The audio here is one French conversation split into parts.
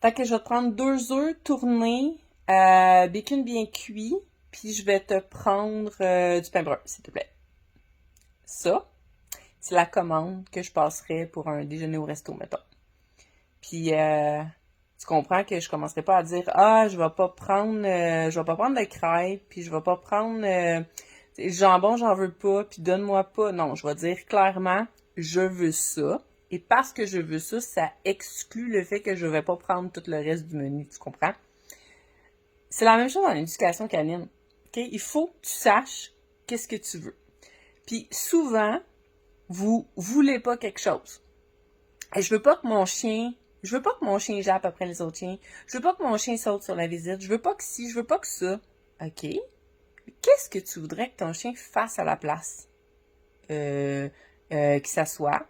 Fait que je vais te prendre 2 œufs tournés, bacon bien cuit, puis je vais te prendre du pain brun, s'il te plaît. Ça, c'est la commande que je passerais pour un déjeuner au resto, mettons. Puis tu comprends que je commencerai pas à dire je vais pas prendre de crêpes, puis je vais pas prendre jambon, j'en veux pas, puis donne-moi pas. Non, je vais dire clairement je veux ça. Et parce que je veux ça, ça exclut le fait que je vais pas prendre tout le reste du menu, tu comprends? C'est la même chose dans l'éducation canine. OK? Il faut que tu saches qu'est-ce que tu veux. Puis souvent, vous voulez pas quelque chose. Et je veux pas que mon chien jappe après les autres chiens. Je veux pas que mon chien saute sur la visite. Je veux pas que ci, je veux pas que ça. OK. Qu'est-ce que tu voudrais que ton chien fasse à la place? Qu'il s'assoie.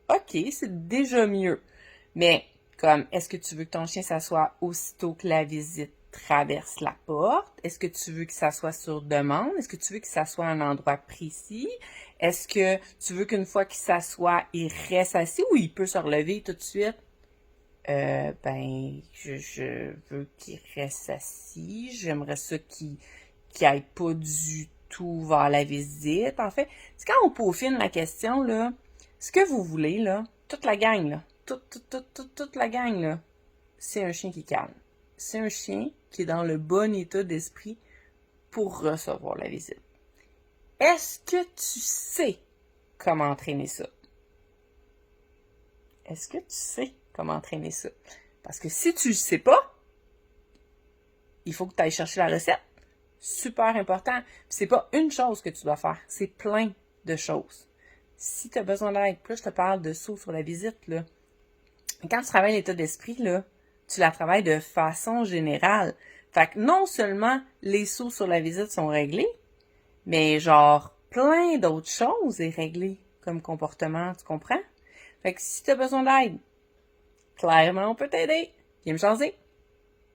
OK, c'est déjà mieux. Mais, comme, est-ce que tu veux que ton chien s'assoie aussitôt que la visite traverse la porte? Est-ce que tu veux qu'il s'assoie sur demande? Est-ce que tu veux qu'il s'assoie à un endroit précis? Est-ce que tu veux qu'une fois qu'il s'assoit, il reste assis ou il peut se relever tout de suite? Je veux qu'il reste assis. J'aimerais ça qu'il aille pas du tout vers la visite. En fait, c'est quand on peaufine la question, là, ce que vous voulez, là, toute la gang, là, toute la gang, là, c'est un chien qui est calme. C'est un chien qui est dans le bon état d'esprit pour recevoir la visite. Est-ce que tu sais comment entraîner ça? Est-ce que tu sais comment entraîner ça? Parce que si tu ne sais pas, il faut que tu ailles chercher la recette. Super important. Puis c'est pas une chose que tu dois faire, c'est plein de choses. Si tu as besoin d'aide, plus je te parle de saut sur la visite, là. Quand tu travailles l'état d'esprit, là, tu la travailles de façon générale. Fait que non seulement les sauts sur la visite sont réglés, mais genre plein d'autres choses est réglé comme comportement, tu comprends? Fait que si tu as besoin d'aide, clairement on peut t'aider. Viens me jaser.